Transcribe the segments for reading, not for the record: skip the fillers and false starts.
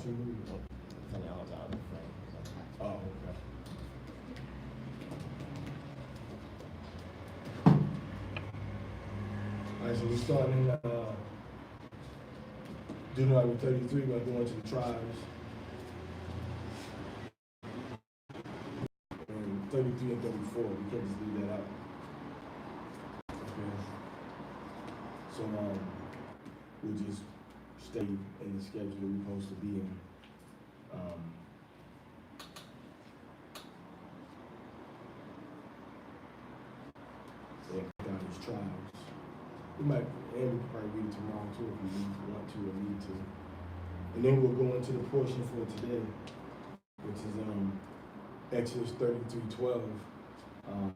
watching a movie? Funny, I was out of the frame. Oh, okay. All right, so we're starting in Deuteronomy 33. We're going to the tribes. And 33 and 34. We can't just leave that out. Okay. So we'll just stay in the schedule that we're supposed to be in. Down these trials. We might, and we could probably read it tomorrow too if we want to or need to. And then we'll go into the portion for today, which is Exodus 33:12. Okay.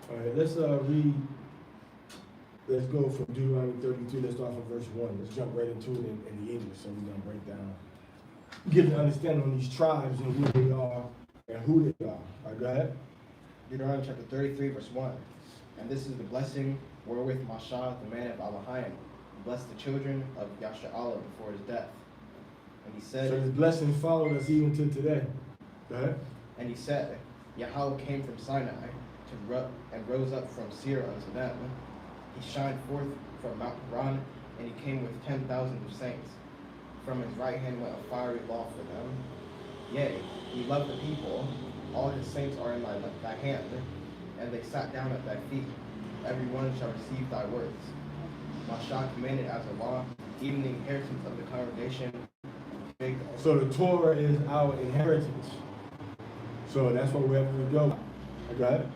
All right, let's read. Let's go from Deuteronomy 33. Let's start from verse 1. Let's jump right into it in the English. So we're gonna break down, give an understanding on these tribes and who they are and who they are. All right, go ahead. Deuteronomy chapter 33, verse 1. And this is the blessing wherewith Mashah, the man of Alahaim, blessed the children of Yasha'Allah before his death. And he said, So his blessing followed us even to today. Go ahead. And he said, Yahweh came from Sinai and rose up from Seir unto them. He shined forth from Mount Paran, and he came with 10,000 of saints. From his right hand went a fiery law for them. Yea, he loved the people. All his saints are in thy hand, and they sat down at thy feet. Every one shall receive thy words. Mashah commanded as a law, even the inheritance of the congregation. So the Torah is our inheritance. So that's where wherever we go. Go ahead.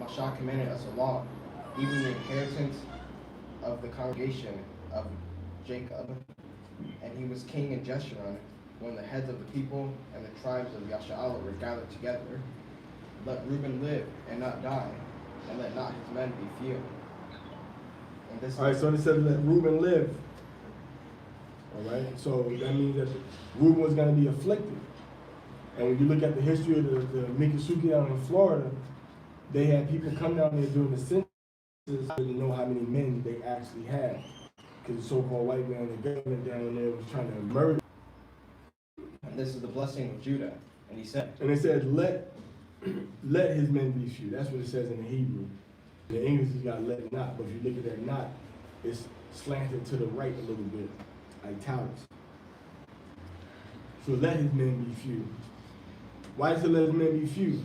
Mashah commanded us a law, even the inheritance of the congregation of Jacob. And he was king in Jeshurun, when the heads of the people and the tribes of Yasha'Allah were gathered together. Let Reuben live and not die, and let not his men be few. And this All right, so it says let Reuben live. All right, so that means that Reuben was going to be afflicted. And when you look at the history of the Miccosukee down in Florida, they had people come down there during the census to know how many men they actually had. Because the so-called white man, the government down there was trying to murder. And this is the blessing of Judah. And he said, and it says, let his men be few. That's what it says in the Hebrew. In the English, it's got let not. But if you look at that not, it's slanted to the right a little bit, italics. So let his men be few. Why does it let his men be few?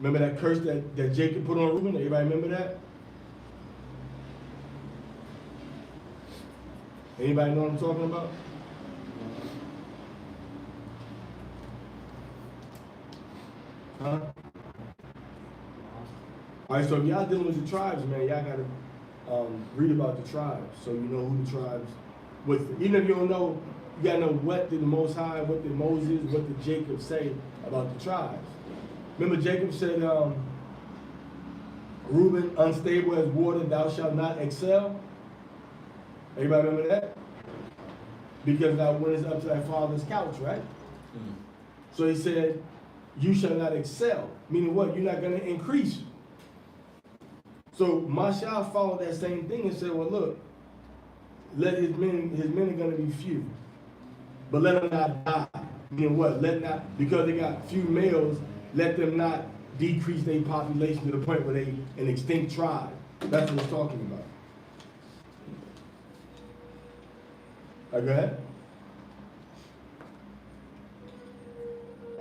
Remember that curse that Jacob put on Reuben? Everybody remember that? Anybody know what I'm talking about? Huh? All right, so if y'all dealing with the tribes, man, y'all gotta read about the tribes so you know who the tribes was. Even if you don't know, you gotta know what did the Most High, what did Moses, what did Jacob say about the tribes. Remember Jacob said, Reuben, unstable as water, thou shalt not excel. Everybody remember that? Because thou wentest up to thy father's couch, right? Mm-hmm. So he said, you shall not excel. Meaning what? You're not going to increase. So Mashah followed that same thing and said, well, look, let his men are going to be few. But let them not die. Meaning what? Let not, because they got few males, let them not decrease their population to the point where they an extinct tribe. That's what it's talking about. All right, go ahead.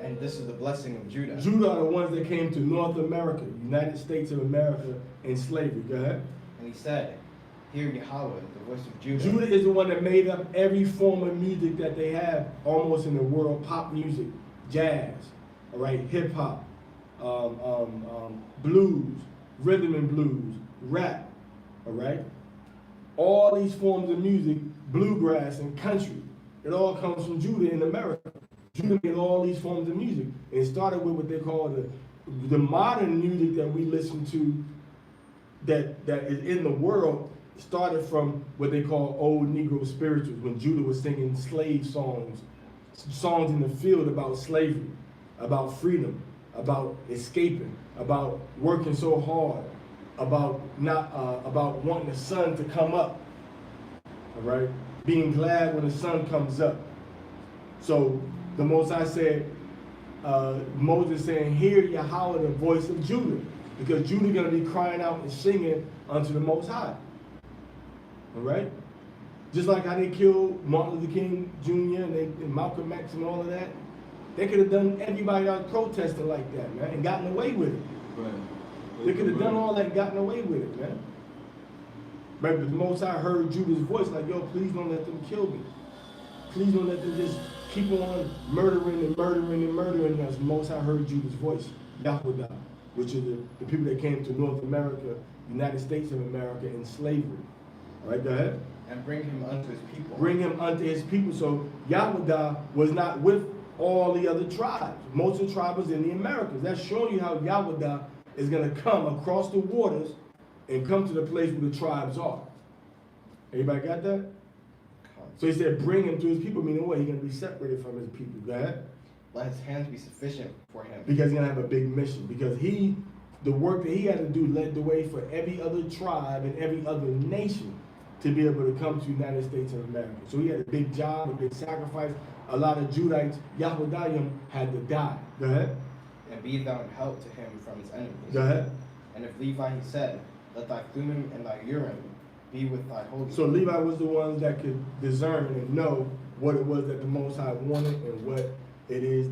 and this is the blessing of Judah. Judah are the ones that came to North America, United States of America, in slavery. Go ahead. And he said, hear Yahweh, the voice of Judah. Judah is the one that made up every form of music that they have almost in the world. Pop music, jazz, all right, hip hop, blues, rhythm and blues, rap, all right? All these forms of music, bluegrass and country, it all comes from Judah in America. Judah made all these forms of music. And it started with what they call the modern music that we listen to that is in the world started from what they call old Negro spirituals, when Judah was singing slave songs, songs in the field about slavery, about freedom, about escaping, about working so hard, about not about wanting the sun to come up. All right, being glad when the sun comes up. So the Most High said, Moses saying, "Hear Yahweh, the voice of Judah," because Judah gonna be crying out and singing unto the Most High. All right, just like how they killed Martin Luther King Jr. and Malcolm X and all of that, they could have done everybody that was protesting like that, man, and gotten away with it. Right. They could have done all that and gotten away with it, man. But the Most High heard Judah's voice, like, yo, please don't let them kill me. Please don't let them just keep on murdering and murdering and murdering us. The Most High heard Judah's voice, Yahweh, which are the people that came to North America, United States of America, in slavery. All right, go ahead. And bring him unto his people. Bring him unto his people. So Yahweh was not with all the other tribes. Most of the tribes was in the Americas. That's showing you how Yahweh is going to come across the waters and come to the place where the tribes are. Everybody got that? So he said, bring him to his people, meaning what? He's going to be separated from his people. Go ahead. Let his hands be sufficient for him. Because he's going to have a big mission. Because the work that he had to do led the way for every other tribe and every other nation to be able to come to the United States of America. So he had a big job, a big sacrifice. A lot of Judites, Yahweh had to die. Go ahead. And be thou in help to him from his enemies. Go ahead. And if Levi, he said, let thy Thummim and thy Urim be with thy holy. So Levi was the ones that could discern and know what it was that the Most High wanted and what it is,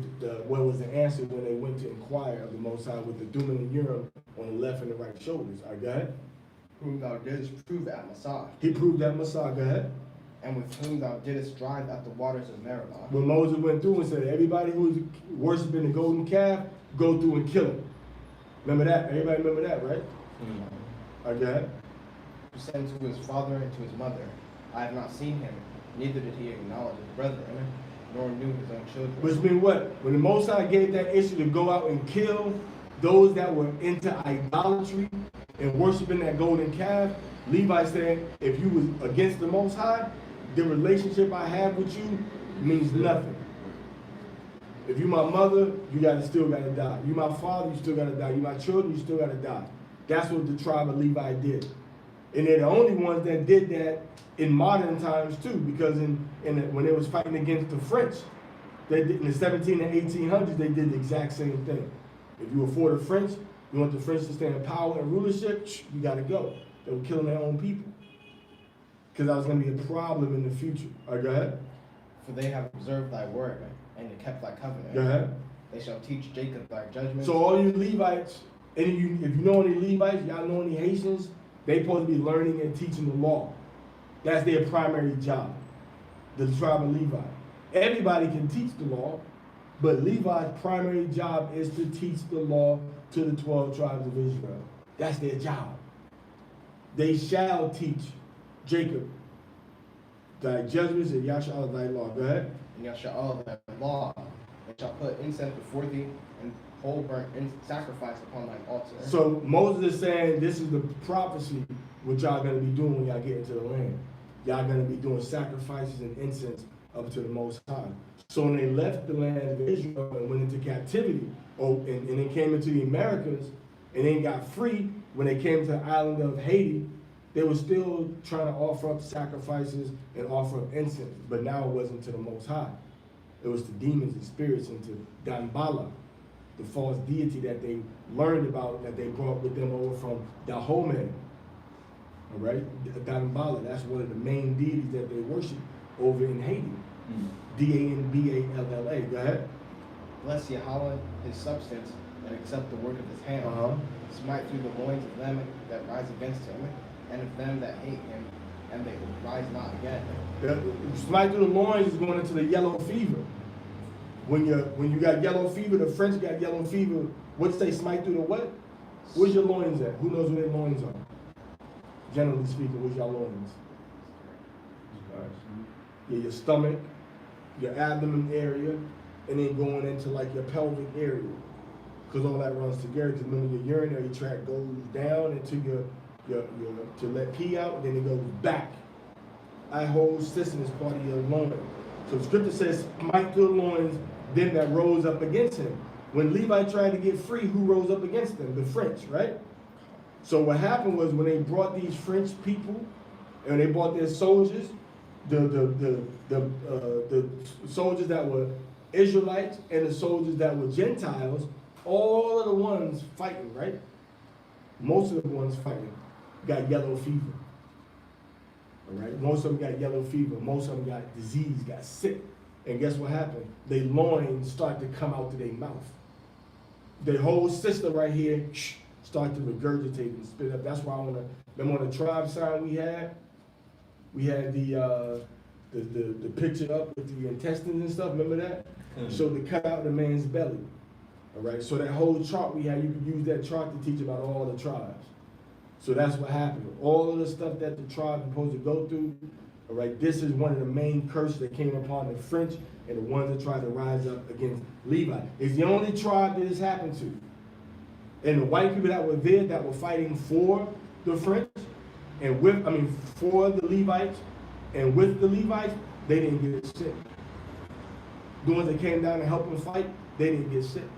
what was the answer when they went to inquire of the Most High with the Thummim and Urim on the left and the right shoulders. All right, go ahead. Whom thou didst prove at Massah. He proved that Messiah. Go ahead. And with whom thou didst drive at the waters of Meribah. When Moses went through and said, everybody who was worshiping the golden calf, go through and kill him. Remember that? Everybody remember that, right? Mm-hmm. All right, go ahead. Who said to his father and to his mother, I have not seen him, neither did he acknowledge his brethren, nor knew his own children. Which means what? When the Most High gave that issue to go out and kill those that were into idolatry and worshiping that golden calf, Levi said, if you was against the Most High, the relationship I have with you means nothing. If you my mother, you still gotta die. You my father, you still gotta die. You my children, you still gotta die. That's what the tribe of Levi did. And they're the only ones that did that in modern times too, because when they was fighting against the French, they did, in the 17 and 1800s, they did the exact same thing. If you were for the French, you want the French to stay in power and rulership, you gotta go. They were killing their own people. Because that was going to be a problem in the future. All right, go ahead. For they have observed thy word, and they kept thy covenant. Go ahead. They shall teach Jacob thy judgments. So all you Levites, if you know any Levites, y'all know any Haitians, they supposed to be learning and teaching the law. That's their primary job, the tribe of Levi. Everybody can teach the law, but Levi's primary job is to teach the law to the 12 tribes of Israel. That's their job. They shall teach Jacob thy judgments and Yasha'al thy law. Go ahead. And Yasha'al thy law. They shall put incense before thee and whole burnt sacrifice upon thine altar. So Moses is saying this is the prophecy what y'all gonna be doing when y'all get into the land. Y'all gonna be doing sacrifices and incense up to the Most High. So when they left the land of Israel and went into captivity, and they came into the Americas and then got free, when they came to the island of Haiti, they were still trying to offer up sacrifices and offer up incense, but now it wasn't to the Most High. It was to demons and spirits and to Dambala, the false deity that they learned about, that they brought with them over from Dahomey. All right, Dambala, that's one of the main deities that they worship over in Haiti. Danballa. Go ahead. Bless Yahweh his substance and accept the work of his hand. Smite through the loins of them that rise against him, and of them that hate him, and they will rise not again. Smite through the loins is going into the yellow fever. When you got yellow fever, the French got yellow fever. What's they smite through the what? Where's your loins at? Who knows where their loins are? Generally speaking, where's your loins? Yeah, your stomach, your abdomen area, and then going into like your pelvic area. Because all that runs together. Because remember, your urinary tract goes down into to let pee out, then it goes back. That whole system is part of your loins. So the scripture says, smite through the loins, them that rose up against him. When Levi tried to get free, who rose up against them? The French, right? So what happened was when they brought these French people and they brought their soldiers, the soldiers that were Israelites and the soldiers that were Gentiles, all of the ones fighting, right? Most of the ones fighting got yellow fever. All right? Most of them got yellow fever. Most of them got disease, got sick. And guess what happened? Their loins start to come out to their mouth. Their whole system right here start to regurgitate and spit up. That's why on the tribe sign we had the picture up with the intestines and stuff. Remember that? So to cut out the man's belly. All right. So that whole chart we had, you could use that chart to teach about all the tribes. So that's what happened. All of the stuff that the tribe is supposed to go through. All right. This is one of the main curses that came upon the French and the ones that tried to rise up against Levi. It's the only tribe that this happened to. And the white people that were there that were fighting for the French and for the Levites and with the Levites, they didn't get sick. The ones that came down to help them fight, they didn't get sick.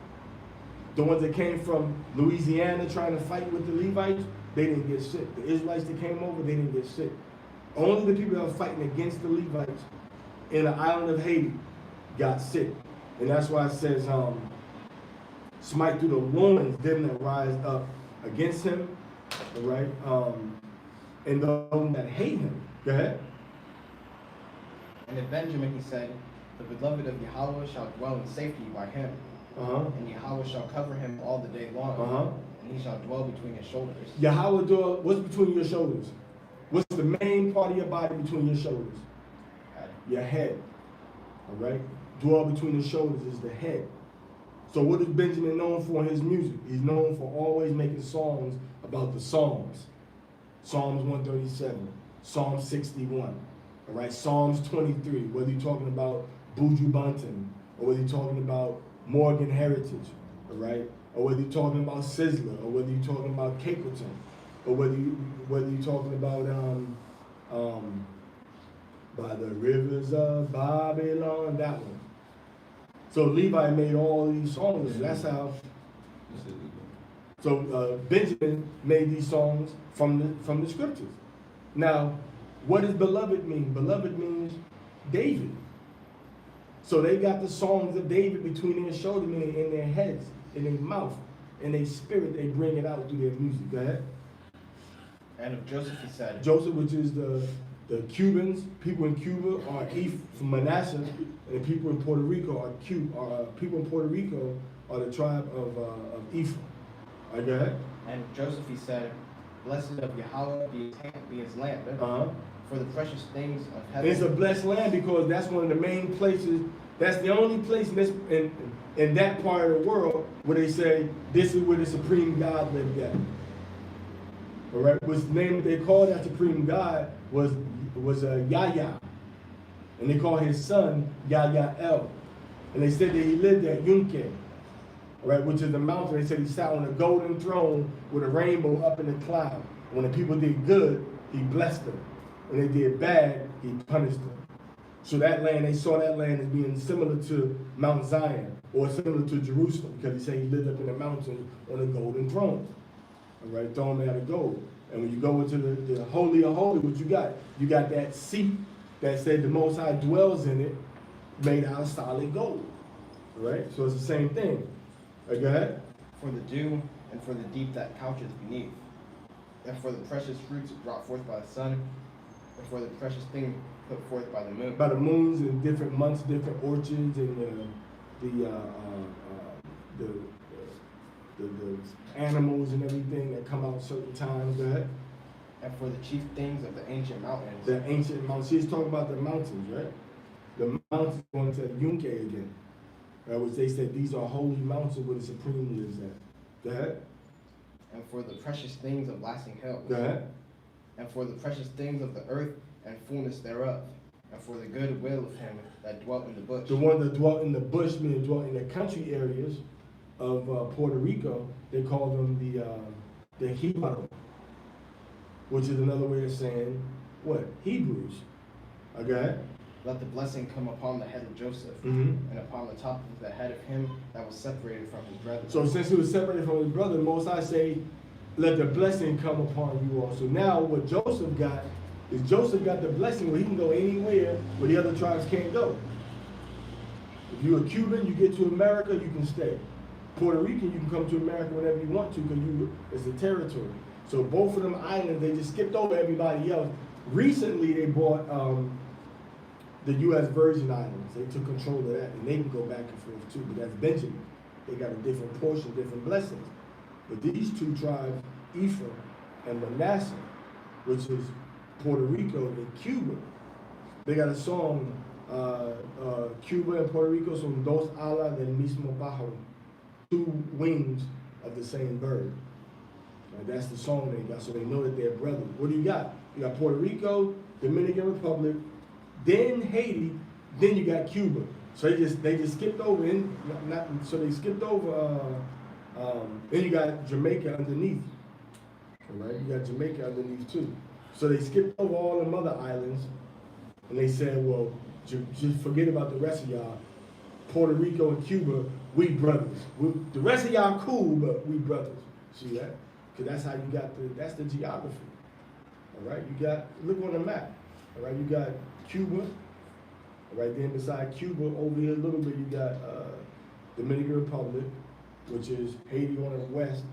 The ones that came from Louisiana trying to fight with the Levites, they didn't get sick. The Israelites that came over, they didn't get sick. Only the people that were fighting against the Levites in the island of Haiti got sick. And that's why it says, smite through the loins them that rise up against him, all right? And those that hate him. Go ahead. And of Benjamin he said, the beloved of Yahweh shall dwell in safety by him. And Yahweh shall cover him all the day long. And he shall dwell between his shoulders. Yahweh dwell, what's between your shoulders? What's the main part of your body between your shoulders? Head. Your head. All right? Dwell between the shoulders is the head. So what is Benjamin known for in his music? He's known for always making songs about the Psalms. Psalms 137, Psalm 61, all right? Psalms 23, whether you're talking about Buju Banton, or whether you're talking about Morgan Heritage, all right? Or whether you're talking about Sizzler, or whether you're talking about Capleton, or whether you're talking about by the rivers of Babylon, that one. So Levi made all these songs. That's how. So Benjamin made these songs from the scriptures. Now, what does beloved mean? Beloved means David. So they got the songs of David between their shoulder, meaning in their heads, in their mouth, in their spirit. They bring it out through their music. Go ahead. And of Joseph he said, Joseph, which is the Cubans, people in Cuba are from Manasseh, and the people in Puerto Rico are people in Puerto Rico are the tribe of Ephraim. All right, go ahead. And Joseph he said, blessed of Yahweh be his land, for the precious things of heaven. It's a blessed land because that's one of the main places. That's the only place in that part of the world where they say this is where the supreme God lived at. All right, what's the name they called that supreme God was Yahya, and they called his son Yahya El, and they said that he lived at Yunke, all right, which is the mountain. They said he sat on a golden throne with a rainbow up in the cloud. When the people did good, he blessed them. When they did bad, he punished them. So that land, they saw that land as being similar to Mount Zion or similar to Jerusalem because he said he lived up in the mountains on a golden throne. All right, throne made out of gold. And when you go into the Holy of Holies, what you got? You got that seat that said the Most High dwells in it, made out of solid gold. All right, so it's the same thing. All right, go ahead. For the dew and for the deep that couches beneath, and for the precious fruits brought forth by the sun, and for the precious thing put forth by the moon. By the moons and different months, different orchards, and the animals and everything that come out certain times. Go ahead. And for the chief things of the ancient mountains. The ancient mountains. She's talking about the mountains, right? The mountains going to Yunke again. Which they said these are holy mountains where the Supreme lives at. Go ahead. And for the precious things of lasting hills. Go ahead. And for the precious things of the earth and fullness thereof. And for the good will of him that dwelt in the bush. The one that dwelt in the bush, meaning dwelt in the country areas of Puerto Rico, they call them the Jibaro. which is another way of saying what? Hebrews. Okay? Let the blessing come upon the head of Joseph, Mm-hmm. and upon the top of the head of him that was separated from his brethren. So since he was separated from his brother, the Most High say, let the blessing come upon you also. Now what Joseph got is Joseph got the blessing where he can go anywhere where the other tribes can't go. If you're a Cuban, you get to America, you can stay. Puerto Rican, you can come to America whenever you want to because it's a territory. So both of them islands, they just skipped over everybody else. Recently, they bought the U.S. Virgin Islands. They took control of that, and they can go back and forth too. But that's Benjamin. They got a different portion, different blessings. But these two tribes, Ephraim and Manasseh, which is Puerto Rico and Cuba, they got a song, Cuba and Puerto Rico son dos alas del mismo pájaro, two wings of the same bird. Right, that's the song they got, so they know that they're brothers. What do you got? You got Puerto Rico, Dominican Republic, then Haiti, then you got Cuba. So they just skipped over, they skipped over, then you got Jamaica underneath. All right, you got Jamaica underneath too. So they skipped over all them other islands, and they said, well, just forget about the rest of y'all. Puerto Rico and Cuba, we brothers. The rest of y'all cool, but we brothers. See that? Because that's how you got that's the geography. All right, you got, look on the map. All right, you got Cuba. All right, then beside Cuba, over here a little bit, you got Dominican Republic, which is Haiti on the west,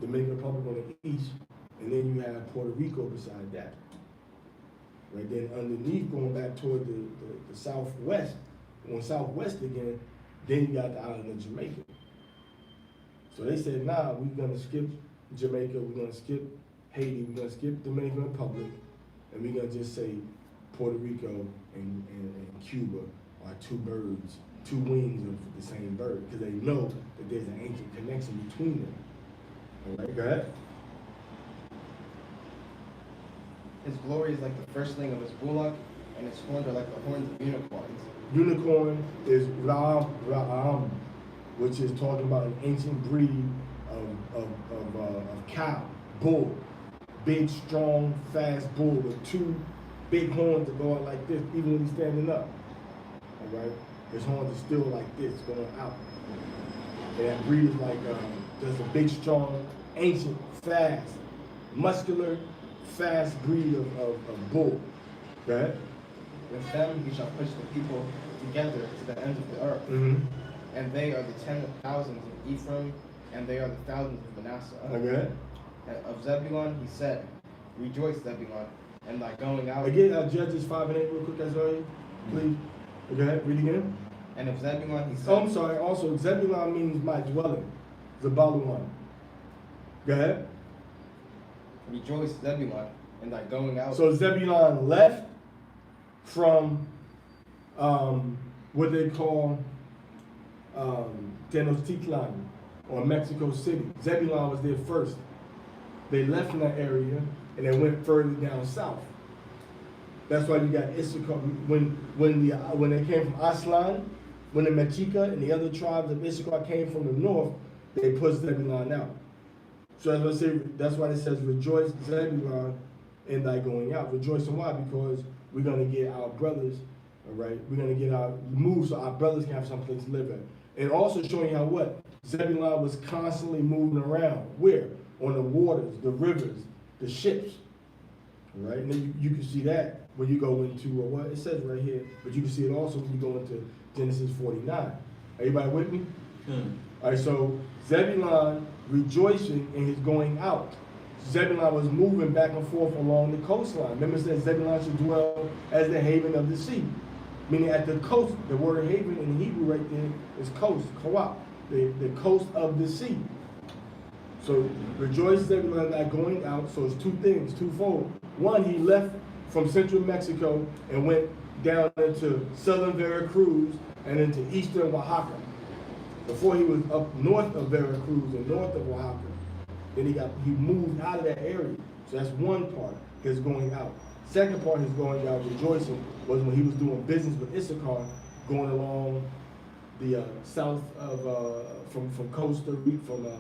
Dominican Republic on the east, and then you have Puerto Rico beside that. Right, then underneath, going back toward the southwest, on southwest again, then you got the island of Jamaica. So they said, nah, we're gonna skip Jamaica, we're gonna skip Haiti, we're gonna skip Dominican Republic, and we're gonna just say Puerto Rico and Cuba are two birds, two wings of the same bird, because they know that there's an ancient connection between them. All right, go ahead. His glory is like the firstling of his bullock, and his horns are like the horns of unicorns. Unicorn is Ra'am, which is talking about an ancient breed of cow, bull. Big, strong, fast bull with two big horns that go out like this, even when he's standing up. All right? His horns are still like this, going out. And that breed is like just a big, strong, ancient, fast, muscular, fast breed of bull. Right? With them he shall push the people together to the ends of the earth. Mm-hmm. And they are the 10,000s of Ephraim, and they are the thousands of Manasseh. Okay. And of Zebulun he said, rejoice, Zebulun, and thy going out. Again, Judges 5 and 8 real quick, Azariah, please. Okay, read again. And of Zebulun he said. Oh, I'm sorry. Also, Zebulun means my dwelling. Zabaluan. Go ahead. Rejoice, Zebulun, and thy going out. So Zebulun left from what they call Tenochtitlan, or Mexico City. Zebulun was there first. They left from that area and they went further down south. That's why you got Issachar. When they came from Aslan, when the Mexica and the other tribes of Issachar came from the north, they pushed Zebulun out. So that's why it says, rejoice, Zebulun, in thy going out. Rejoicing why? Because we're going to get our brothers, all right? We're going to get our move so our brothers can have someplace to live at. And also showing how what? Zebulun was constantly moving around. Where? On the waters, the rivers, the ships. All right? And then you can see that when you go into what it says right here, but you can see it also when you go into Genesis 49. Everybody with me? All right, so Zebulun rejoicing in his going out. Zebulun was moving back and forth along the coastline. Remember it says Zebulun should dwell as the haven of the sea. Meaning at the coast, the word haven in Hebrew right there is coast, kawak, the coast of the sea. So rejoice Zebulun not going out. So it's two things, twofold. One, he left from central Mexico and went down into southern Veracruz and into eastern Oaxaca. Before he was up north of Veracruz and north of Oaxaca. Then he moved out of that area. So that's one part, his going out. Second part, his going out rejoicing was when he was doing business with Issachar, going along the south of from Costa Rica,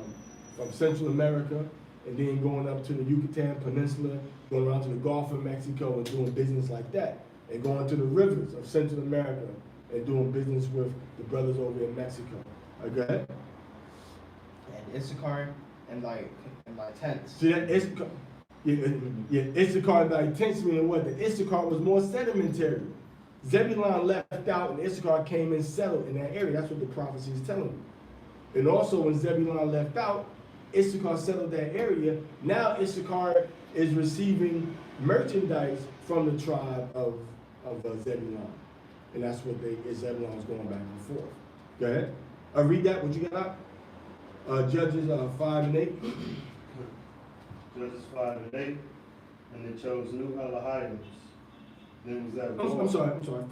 from Central America and then going up to the Yucatan Peninsula, going around to the Gulf of Mexico and doing business like that, and going to the rivers of Central America and doing business with the brothers over in Mexico. Go ahead. And Issachar and like tents. See that Issachar, Issachar like tents meaning what? The Issachar was more sedimentary. Zebulun left out and Issachar came and settled in that area. That's what the prophecy is telling you. And also when Zebulun left out, Issachar settled that area. Now Issachar is receiving merchandise from the tribe of Zebulun. And that's what Zebulun is going back and forth. Go ahead. Read that, what you got? Judges 5 and 8. Judges 5 and 8. And they chose new Elohim. Then was that I'm sorry,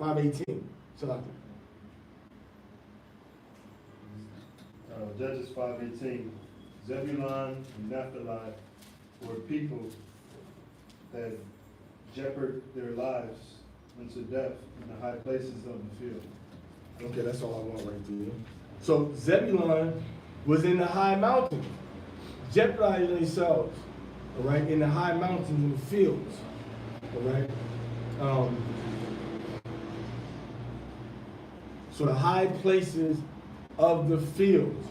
5:18. So Judges 5:18. Zebulun and Naphtali were people that jeoparded their lives unto death in the high places of the field. okay, that's all I want right there. So Zebulun was in the high mountains, jeopardizing themselves, all right, in the high mountains in the fields, all right. So the high places of the fields.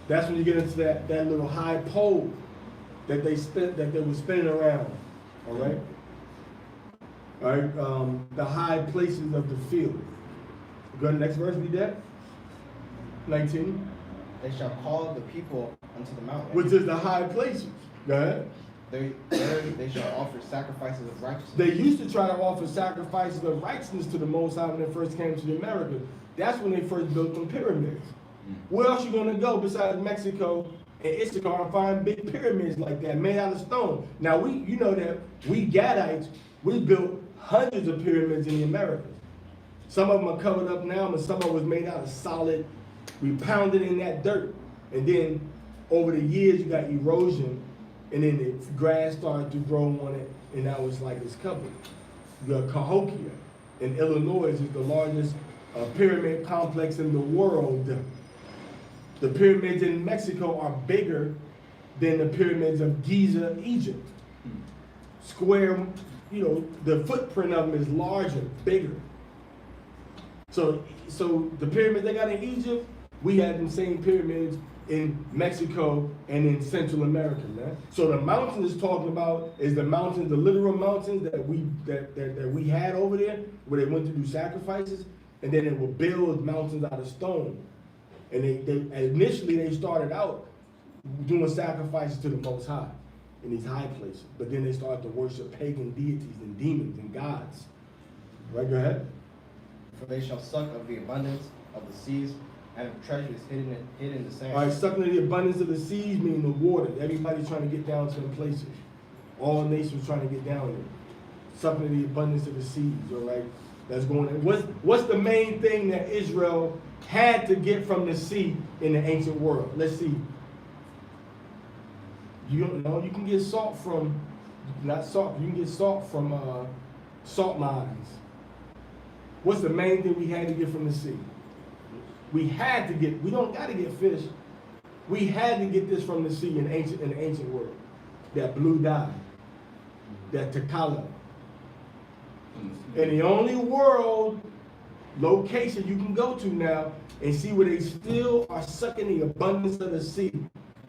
That's when you get into that little high pole that they were spinning around. All right. All right. The high places of the field. Go to the next verse. Read that. 19. They shall call the people unto the mountain. Which is the high places. Go ahead. They shall offer sacrifices of righteousness. They used to try to offer sacrifices of righteousness to the Most High when they first came to the Americas. That's when they first built them pyramids. Where else you gonna go besides Mexico and Issachar and find big pyramids like that made out of stone? Now you know that we Gadites, we built hundreds of pyramids in the Americas. Some of them are covered up now, but some of them was made out of solid. We pounded in that dirt, and then over the years you got erosion, and then the grass started to grow on it, and now it's like it's covered. The Cahokia in Illinois is the largest pyramid complex in the world. The pyramids in Mexico are bigger than the pyramids of Giza, Egypt. Square, the footprint of them is larger, bigger. So the pyramids they got in Egypt, we had the same pyramids in Mexico and in Central America, man. So the mountains is talking about is the mountains, the literal mountains that we had over there, where they went to do sacrifices, and then they would build mountains out of stone. And they initially started out doing sacrifices to the Most High in these high places, but then they started to worship pagan deities and demons and gods. Right, go ahead. For they shall suck of the abundance of the seas, and of treasures hidden in the sand. All right, sucking of the abundance of the seas meaning the water. Everybody's trying to get down to them places. All nations trying to get down there. Sucking of the abundance of the seas, all right? That's going on. What's the main thing that Israel had to get from the sea in the ancient world? Let's see. You can get salt from, not salt, you can get salt from salt mines. What's the main thing we had to get from the sea? We don't got to get fish. We had to get this from the sea in the ancient world. That blue dye, that Takala. And the only world location you can go to now and see where they still are sucking the abundance of the sea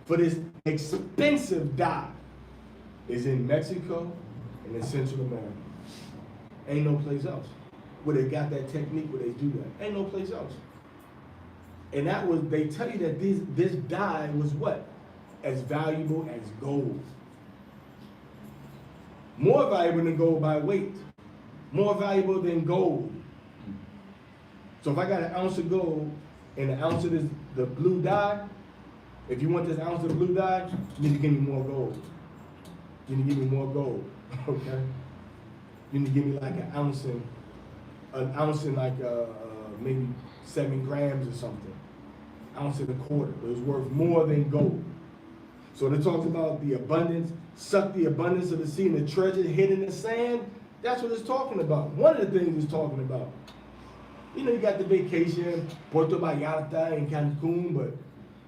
for this expensive dye is in Mexico and in Central America. Ain't no place else where they got that technique where they do that. Ain't no place else. And they tell you that this dye was what? As valuable as gold. More valuable than gold by weight. More valuable than gold. So if I got an ounce of gold and an ounce of the blue dye, if you want this ounce of blue dye, you need to give me more gold. You need to give me more gold, okay? You need to give me like an ounce in like maybe 7 grams or something. Ounce and a quarter. It was worth more than gold. So they talks about the abundance, suck the abundance of the sea and the treasure hidden in the sand. That's what it's talking about. One of the things it's talking about. You got the vacation, Puerto Vallarta and Cancun, but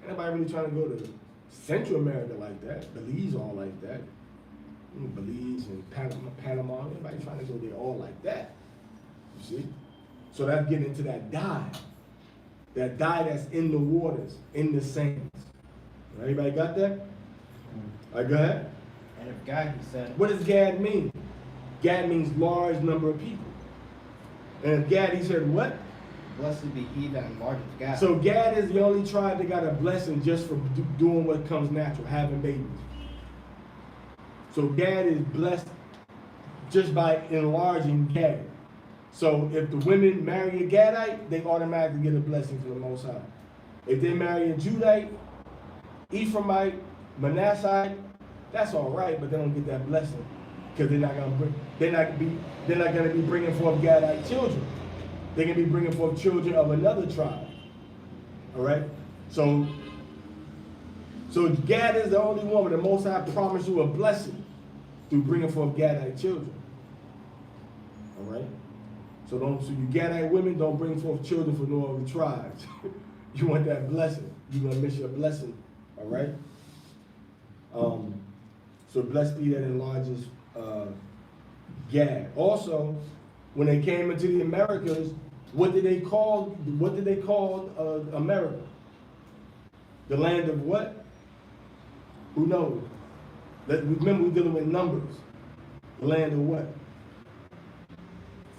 ain't nobody really trying to go to Central America like that. Belize all like that. Belize and Panama, everybody trying to go there all like that. You see? So that's getting into that dye. That dye that's in the waters, in the sands. Anybody got that? All right, go ahead. And of Gad he said, What does Gad mean? Gad means large number of people. And Gad, he said what? Blessed be he that enlargeth Gad. So Gad is the only tribe that got a blessing just for doing what comes natural, having babies. So Gad is blessed just by enlarging Gad. So if the women marry a Gadite, they automatically get a blessing from the Most High. If they marry a Judite, Ephraimite, Manassite, that's all right, but they don't get that blessing because they're not gonna be bringing forth Gadite children. They're gonna be bringing forth children of another tribe. All right, so Gad is the only one where the Most High promised you a blessing through bringing forth Gadite children. All right. So you Gadite women, don't bring forth children from no other tribes. You want that blessing. You're gonna miss your blessing. All right. So blessed be that enlarges Gad. Also, when they came into the Americas, what did they call America? The land of what? Who knows? Remember, we're dealing with numbers. The land of what?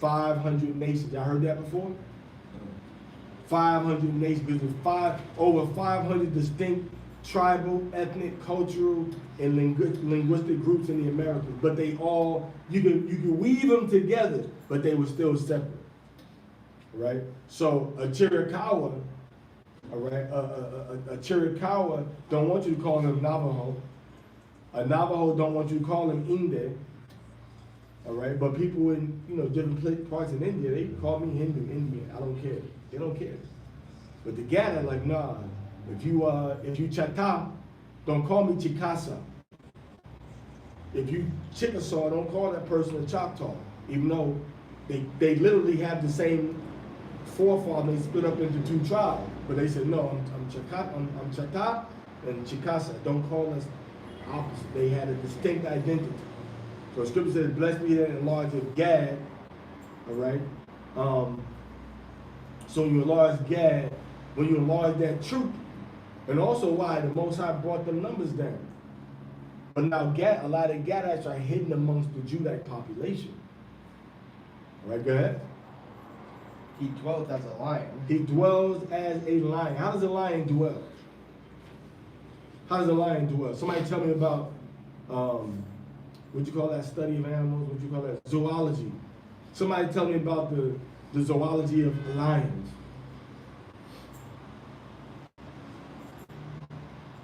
500 nations. Y'all heard that before? 500 nations. Because there's over 500 distinct tribal, ethnic, cultural, and linguistic groups in the Americas. But they all, you can weave them together, but they were still separate. Right? So a Chiricahua, all right, a Chiricahua don't want you to call them Navajo. A Navajo don't want you to call them Inde. All right, but people in different parts in India, they call me Hindu, Indian. I don't care. They don't care. But the Gad are like, nah. If you Chata, don't call me Chicasa. If you Chickasaw, don't call that person a Choctaw. Even though they literally have the same forefather, they split up into two tribes. But they said, no, I'm Chata and Chicasa. Don't call us opposite. They had a distinct identity. So Scripture says, blessed be that enlargeth Gad. All right. So you enlarge Gad, when you enlarge that troop, and also why the Most High brought them numbers down. But now a lot of Gadites are hidden amongst the Judite population. All right, go ahead. He dwelleth as a lion. He dwells as a lion. How does a lion dwell? How does a lion dwell? Somebody tell me about, what you call that study of animals? What you call that? Zoology. Somebody tell me about the zoology of lions.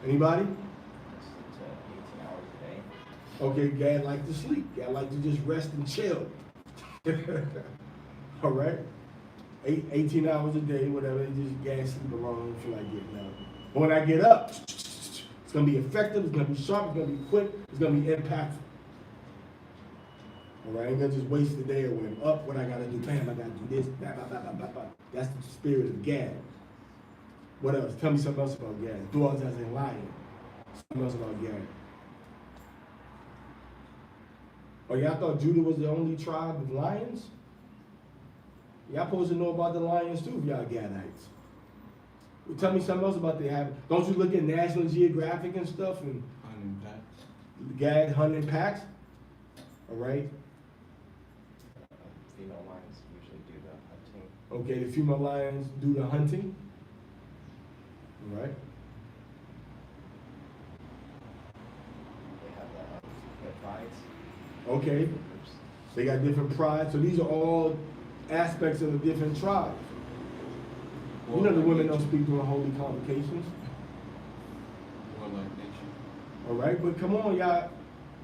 Anybody? 18 hours a day. Okay, Gad like to sleep. Gad like to just rest and chill. All right? 18 hours a day, whatever. They just Gad sleep alone if you like getting up. But when I get up, it's going to be effective, it's going to be sharp, it's going to be quick, it's going to be impactful. All right? I ain't going to just waste the day away. I'm up, what I got to do? Bam, I got to do this. Blah, blah, blah, blah, blah. That's the spirit of Gad. What else? Tell me something else about Gad. Dwells as a lion. Something else about Gad. Oh, y'all thought Judah was the only tribe of lions? Y'all supposed to know about the lions too, if y'all Gadites. Well, tell me something else about the habit. Don't you look at National Geographic and stuff and Hunting packs. Gad hunting packs? All right. Female lions usually do the hunting. Okay, the female lions do the hunting. All right. They have the prides. Okay. They got different prides. So these are all aspects of the different tribes. You know the women don't speak during holy convocations. Warlike nature. All right, but come on, y'all.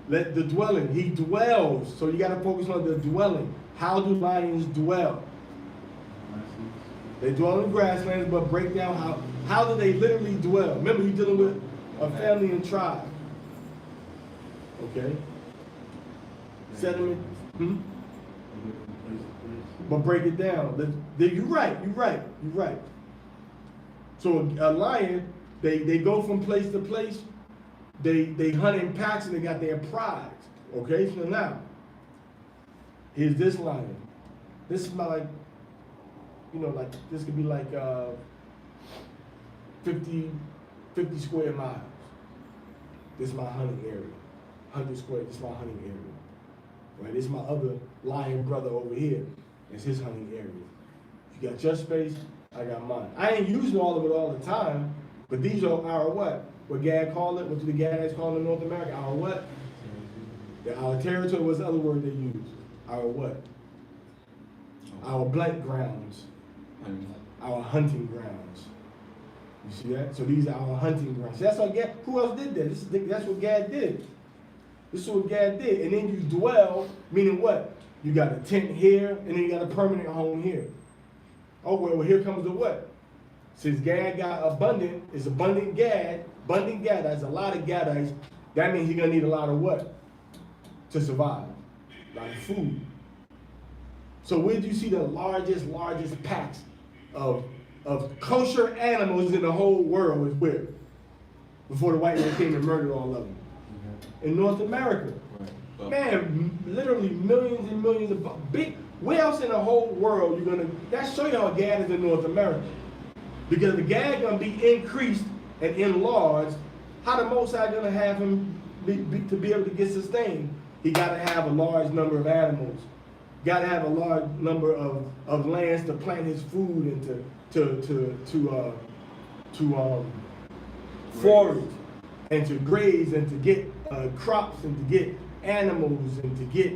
Let the dwelling. He dwells. So you got to focus on the dwelling. How do lions dwell? They dwell in grasslands, but break down how do they literally dwell? Remember, you're dealing with a family and tribe. Okay? Settlement. But break it down. You're right. So a lion, they go from place to place, they hunt in packs and they got their prize. Okay, so now, here's this lion. This is my like, like this could be like 50 square miles. This is my hunting area. 100 square, this is my hunting area. Right, this is my other lion brother over here. It's his hunting area. You got your space, I got mine. I ain't using all of it all the time, but these are our what? What Gad called it? What do the Gadites call it in North America? Our what? Our territory was the other word they used. Our what? Our blank grounds. Our hunting grounds. You see that? So these are our hunting grounds. That's what Gad, who else did that? That's what Gad did. This is what Gad did. And then you dwell, meaning what? You got a tent here, and then you got a permanent home here. Oh, well, here comes the what? Since Gad got abundant, it's abundant Gadites, a lot of Gadites, that means you're going to need a lot of what? To survive. A lot of food. So where do you see the largest packs of kosher animals in the whole world is where? Before the white man came and murdered all of them. In North America. Right. Man, literally millions and millions of big. Where else in the whole world that show you how Gad is in North America. Because the Gad gonna be increased and enlarged, how the Most High gonna have him to be able to get sustained? He gotta have a large number of animals. Gotta have a large number of lands to plant his food and to forage and to graze and to get crops and to get animals and to get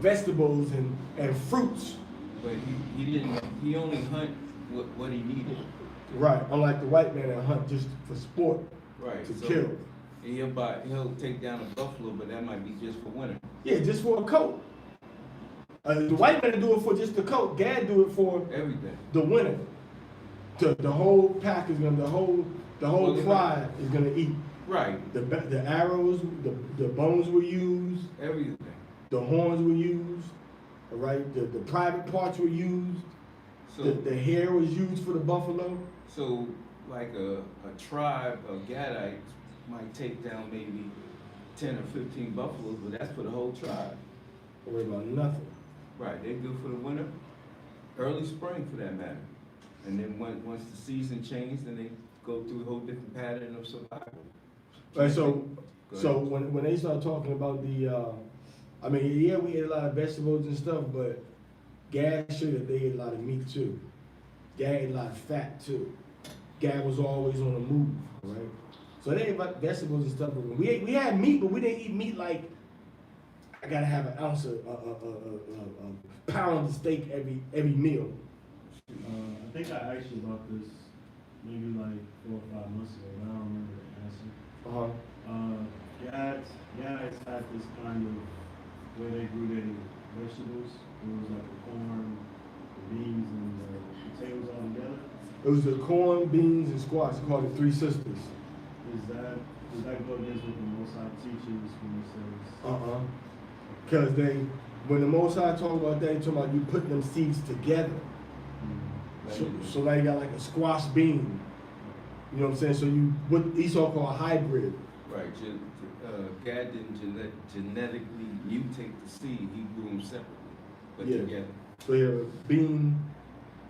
vegetables and fruits. But he only hunt what he needed. Right, unlike the white man that hunt just for sport, right, to kill. He'll take down a buffalo, but that might be just for winter. Yeah, just for a coat. The white man do it for just the coat. Gad do it for everything. The winter. The whole pack is gonna, the whole pride is gonna eat. Right. The arrows, the bones were used. Everything. The horns were used. All right. The private parts were used. So the hair was used for the buffalo. So like a tribe of Gadites might take down maybe 10 or 15 buffaloes, but that's for the whole tribe. Don't worry about nothing. Right. They're good for the winter, early spring for that matter. And then once the season changes, then they go through a whole different pattern of survival. Right, so when they start talking about we ate a lot of vegetables and stuff, but Gad showed that they ate a lot of meat too. Gad ate a lot of fat too. Gad was always on the move, right? So they ate about vegetables and stuff. But we had meat, but we didn't eat meat like I gotta have an ounce of a pound of steak every meal. I think I asked you about this maybe like 4 or 5 months ago, but I don't remember the answer. Gadites had this kind of where they grew their vegetables. It was like the corn, the beans, and the potatoes all together. It was the corn, beans, and squash. They called it Three Sisters. Does that go against what the Most High teaches when he says? Because when the Most High talk about that, he talking about you putting them seeds together. So now you got like a squash bean. You know what I'm saying? So what Esau called a hybrid. Right. Gad didn't genetically mutate the seed. He grew them separately, but together. So you have a bean,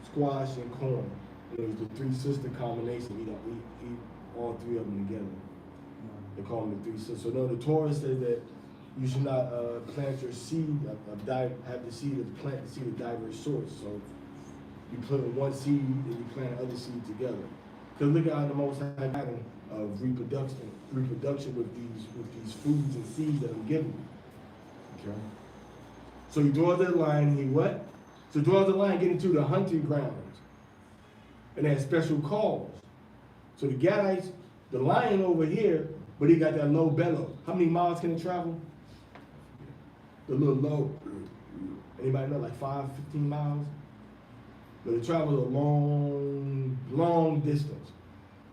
squash, and corn. It was the Three Sister combination. We eat all three of them together. They call them the Three Sisters. So no, the Torah says that you should not plant your seed, have the seed of plant the seed of diverse sorts. So you plant one seed and you plant other seed together. Because look at how the Most High pattern of reproduction with these foods and seeds that I'm giving you. Okay. So he draws that line. And he what? So he draws the line getting to the hunting grounds, and they have special calls. So the Gadites, the lion over here, but he got that low bellow. How many miles can it travel? The little low. Anybody know, like 15 miles? But it travels a long distance.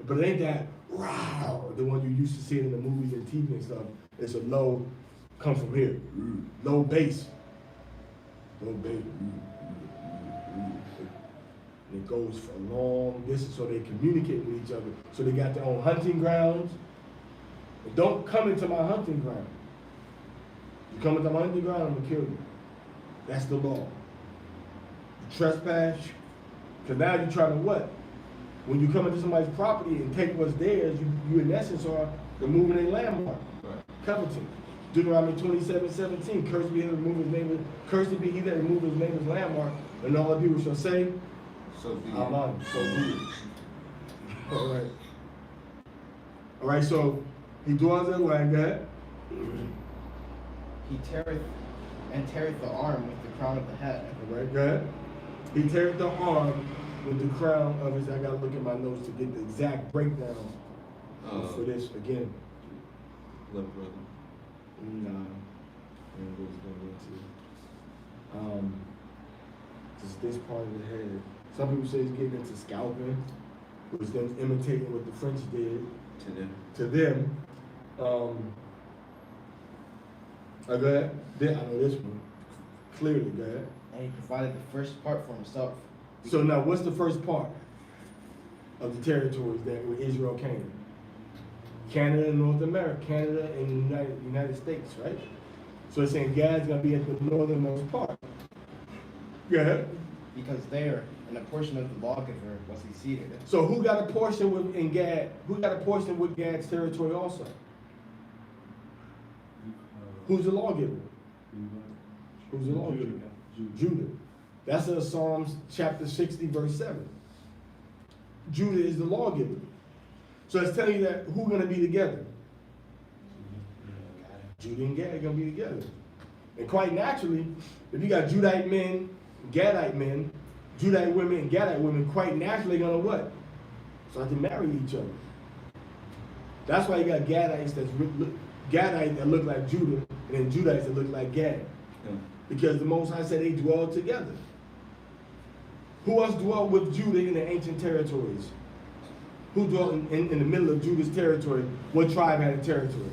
But it ain't that wow, the one you used to see in the movies and TV and stuff. It's a low, come from here. Low bass. Low bass. It goes for a long distance so they communicate with each other. So they got their own hunting grounds. Don't come into my hunting ground. You come into my hunting ground, I'm gonna kill you. That's the law. Trespass, because now you're trying to what? When you come into somebody's property and take what's theirs, you in essence are removing a landmark. Right. Coveting. Deuteronomy 27:17. Cursed be he that remove his neighbor, cursed be he that remove his neighbor's landmark, and all the people shall say, So be it. Amen. So be it. All right. All right, so he dwells in land, go ahead. He teareth the arm with the crown of the head. All right, go ahead. He teareth the arm with the crown of his. I gotta look at my notes to get the exact breakdown for this again. Love brother. Nah, and what it's going into. Just this part of the head. Some people say it's getting into scalping, which them imitating what the French did To them. to them. Go ahead. I know this one. Clearly, go ahead. And he provided the first part for himself. So now, what's the first part of the territories that where Israel came? Canada and North America, Canada and United States, right? So it's saying Gad's gonna be at the northernmost part. Go ahead. Because there, in a portion of the lawgiver was he seated. So who got a portion in Gad? Who got a portion with Gad's territory also? Who's the lawgiver? Who's the lawgiver? Judah. That's in Psalms chapter 60, verse 7. Judah is the lawgiver. So it's telling you that who's gonna be together? Judah and Gad are gonna be together. And quite naturally, if you got Judite men, Gadite men, Judite women, and Gadite women, quite naturally gonna what? Start to marry each other. That's why you got Gadites Gadites that look like Judah, and then Judites that look like Gad. Yeah. Because the Most High said they dwell together. Who else dwelt with Judah in the ancient territories? Who dwelt in the middle of Judah's territory? What tribe had a territory?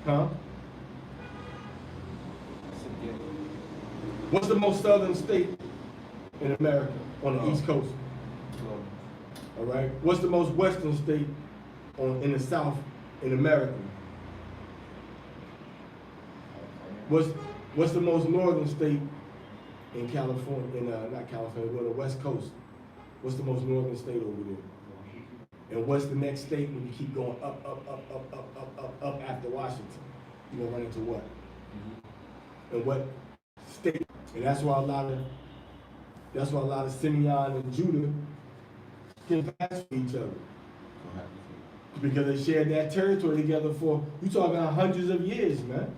Huh? What's the most southern state in America on the East Coast? All right. What's the most western state in the South in America? What's the most northern state in California? Not California, but on the West Coast. What's the most northern state over there? And what's the next state when you keep going up after Washington? You're gonna run into what? And what state? And that's why a lot of Simeon and Judah can pass for each other. Because they shared that territory together for, you talking about hundreds of years, man.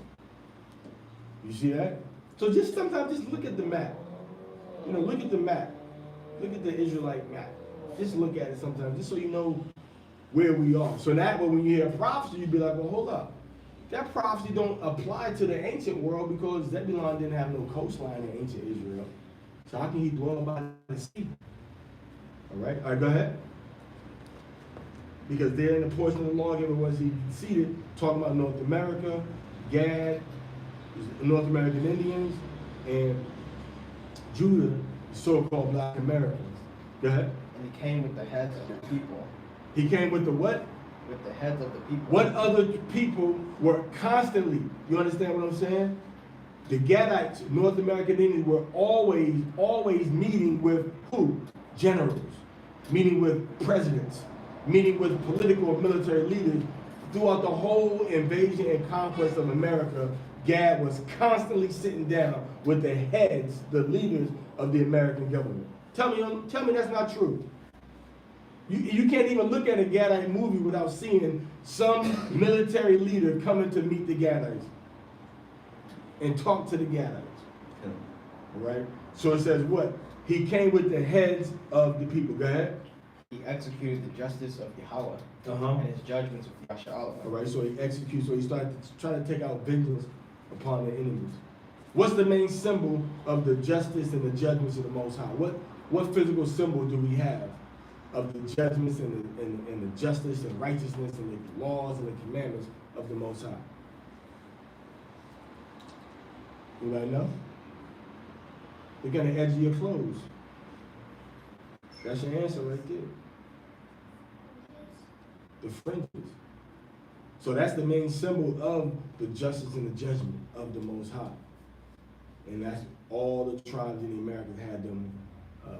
You see that? So just sometimes just look at the map. You know, look at the map. Look at the Israelite map. Just look at it sometimes, just so you know where we are. So that way when you hear prophecy, you'd be like, well, hold up. That prophecy don't apply to the ancient world because Zebulon didn't have no coastline in ancient Israel. So how can he dwell by the sea? All right, go ahead. Because there in the portion of the lawgiver was he seated, talking about North America, Gad, North American Indians, and Judah, so-called Black Americans. Go ahead. And he came with the heads of the people. He came with the what? With the heads of the people. What other people were constantly, you understand what I'm saying? The Gadites, North American Indians, were always meeting with who? Generals, meeting with presidents, meeting with political and military leaders. Throughout the whole invasion and conquest of America, Gad was constantly sitting down with the heads, the leaders of the American government. Tell me that's not true. You can't even look at a Gadite movie without seeing some military leader coming to meet the Gadites and talk to the Gadites. Yeah. All right? So it says what? He came with the heads of the people. Go ahead. He executed the justice of Yahweh Uh-huh. and his judgments of Yasha'Allah. All right, so he executes, so he started trying to take out vengeance upon the enemies. What's the main symbol of the justice and the judgments of the Most High? What physical symbol do we have of the judgments and the justice and righteousness and the laws and the commandments of the Most High? Anybody know? They're gonna edge of your clothes. That's your answer right there. the fringes. So that's the main symbol of the justice and the judgment of the Most High. And that's all the tribes in the Americas had them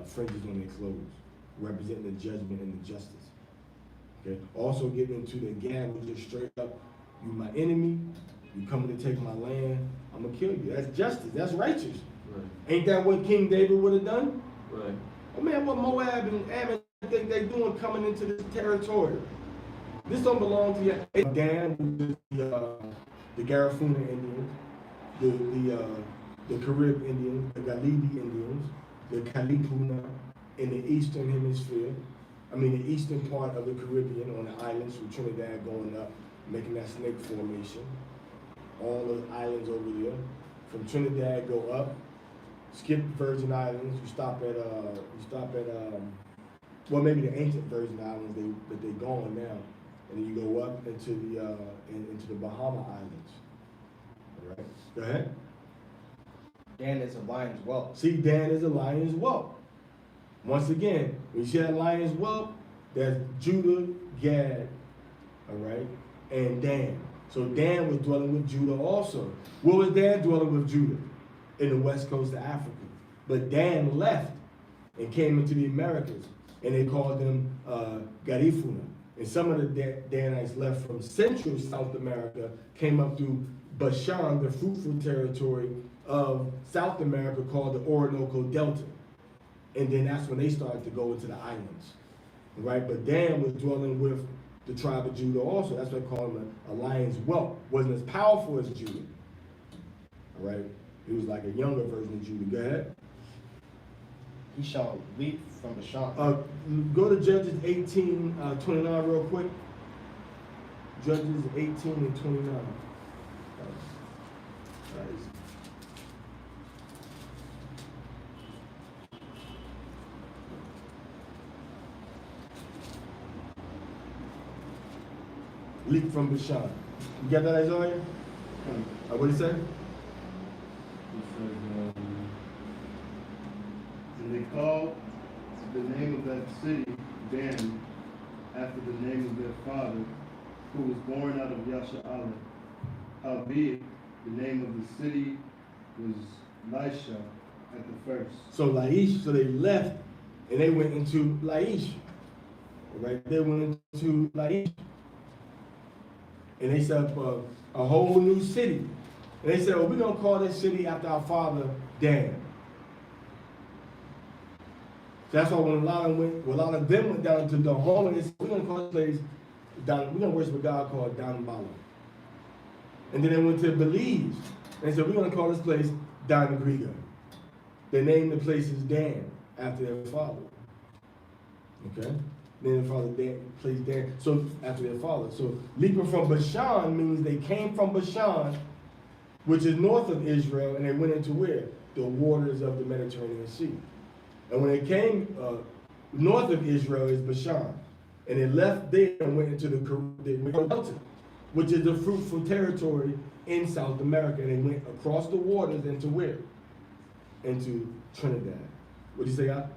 fringes on their clothes, representing the judgment and the justice. Okay. Also getting into the Gad, which is straight up, you my enemy, you coming to take my land, I'm gonna kill you. That's justice, that's righteous. Right. Ain't that what King David would have done? Right. Oh man, what Moab and Ammon think they doing coming into this territory? This don't belong to you. Dan, the Garifuna Indians, the Carib Indians, the Galibi Indians, the Kalipuna in the eastern hemisphere. I mean the eastern part of the Caribbean on the islands from Trinidad going up, making that snake formation. All those islands over there. From Trinidad go up, skip Virgin Islands, you stop at well maybe the ancient Virgin Islands that they going now. And then you go up into the Bahama Islands. All right, go ahead. Dan is a lion's whelp. See, Dan is a lion's whelp. Once again, when you see that lion's whelp, that's Judah, Gad, all right, and Dan. So Dan was dwelling with Judah also. Where was Dan dwelling with Judah? In the west coast of Africa. But Dan left and came into the Americas, and they called them Garifuna. And some of the Danites left from central South America, came up through Bashan, the fruitful territory of South America called the Orinoco Delta. And then that's when they started to go into the islands, right? But Dan was dwelling with the tribe of Judah also. That's why they call him a lion's whelp. Wasn't as powerful as Judah, all right? He was like a younger version of Judah. Go ahead. He shall leap from Bashan. Go to Judges 18, 29 real quick. Judges 18 and 29. Leap from Bashan. You got that, Isaiah? What did he say? He says, and they called the name of that city Dan, after the name of their father, who was born out of Yasha'ala. Howbeit, the name of the city was Laisha at the first. So Laish, so they left and they went into Laish. Right? They went into Laish. And they set up a whole new city. And they said, well, we're going to call this city after our father, Dan. So that's why when a lot of them went down to the home, they said, we're going to call this place, we're going to worship a God called Dan Bala. And then they went to Belize. And they said, we're going to call this place Dan Griga. They named the places Dan after their father. Okay? Then their father placed Dan, so after their father. So leaping from Bashan means they came from Bashan, which is north of Israel, and they went into where? The waters of the Mediterranean Sea. And when they came north of Israel is Bashan. And they left there and went into the Delta, which is the fruitful territory in South America. And they went across the waters into where? Into Trinidad. What do you say, God?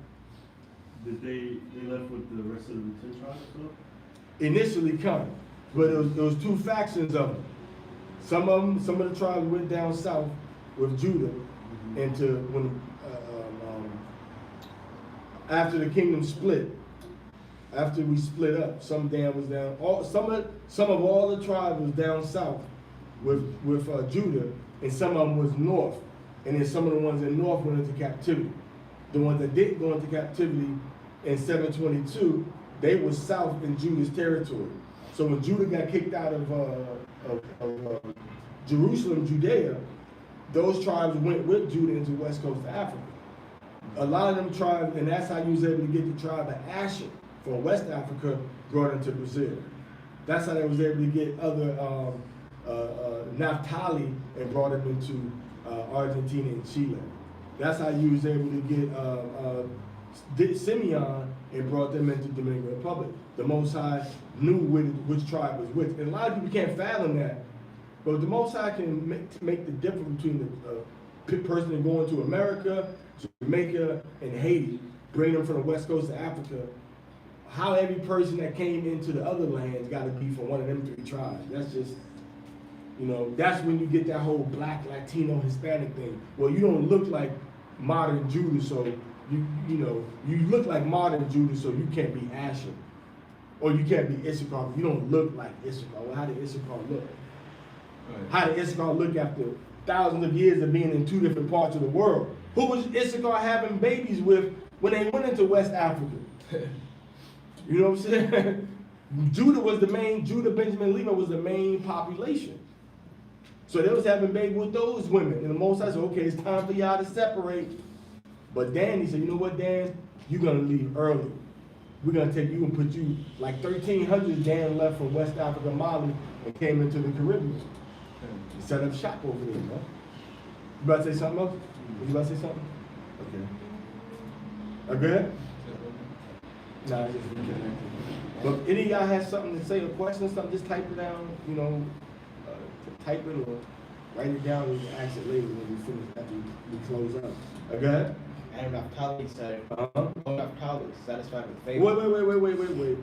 Did they left with the rest of the 10 tribes though? Initially come, but it was two factions of them. Some of the tribes went down south with Judah, into when after the kingdom split. After we split up, some Dan was down. Some of all the tribes was down south with Judah, and some of them was north, and then some of the ones in north went into captivity. The ones that didn't go into captivity in 722, they were south in Judah's territory. So when Judah got kicked out of Jerusalem, Judea, those tribes went with Judah into west coast of Africa. A lot of them tribes, and that's how you was able to get the tribe of Asher from West Africa brought into Brazil. That's how they was able to get other Naphtali and brought them into Argentina and Chile. That's how you was able to get Simeon and brought them into Dominican Republic. The Most High knew which tribe was which. And a lot of people can't fathom that. But the Most High can make the difference between the person going to America, Jamaica, and Haiti, bring them from the west coast of Africa how every person that came into the other lands got to be from one of them three tribes. That's just, you know, that's when you get that whole black, Latino, Hispanic thing. Well, you don't look like modern Judah, so you know, you look like modern Judah, so you can't be Asher. Or you can't be Issachar. You don't look like Issachar. Well, how did Issachar look? How did Issachar look after thousands of years of being in two different parts of the world? Who was Issachar having babies with when they went into West Africa? You know what I'm saying? Judah, Benjamin, Levi was the main population. So they was having babies with those women. And the Most High said, okay, it's time for y'all to separate. But Dan, he said, you know what, Dan? You're going to leave early. We're going to take you and put you, like 1300, Dan left from West Africa, Mali, and came into the Caribbean. He set up shop over there, man. You about to say something else? You about to say something? Okay. Good? Nah, just reconnecting. But if any of y'all has something to say, a question or something, just type it down, you know, type it or write it down and ask it later when we finish, after we close up. Okay? And Naphtali said, Naphtali is satisfied with favor. Wait.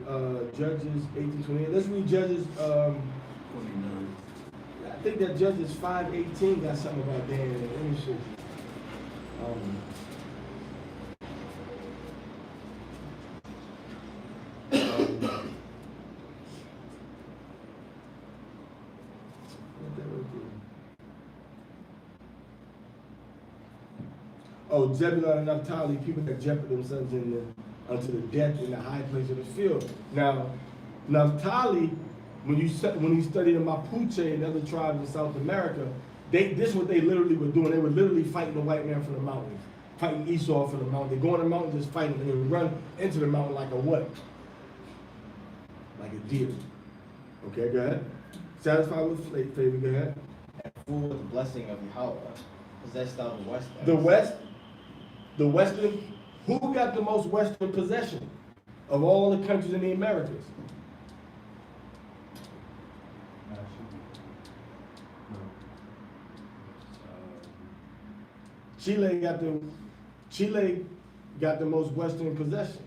Judges 18:28. Let's read Judges 29. I think that Judges 5:18 got something about Dan in it. Let me see. Oh, Zebulun and Naphtali, people that jeopard themselves unto the death in the high place of the field. Now, Naphtali, when you study the Mapuche and other tribes in South America, this is what they literally were doing. They were literally fighting the white man from the mountains, fighting Esau from the mountain. They go in the mountain just fighting, and they would run into the mountain like a what? Like a deer. Okay, go ahead. Satisfied with favor, go ahead. And full with the blessing of Yahweh, possessed thou the west. The western, who got the most western possession of all the countries in the Americas? Chile got the most western possession.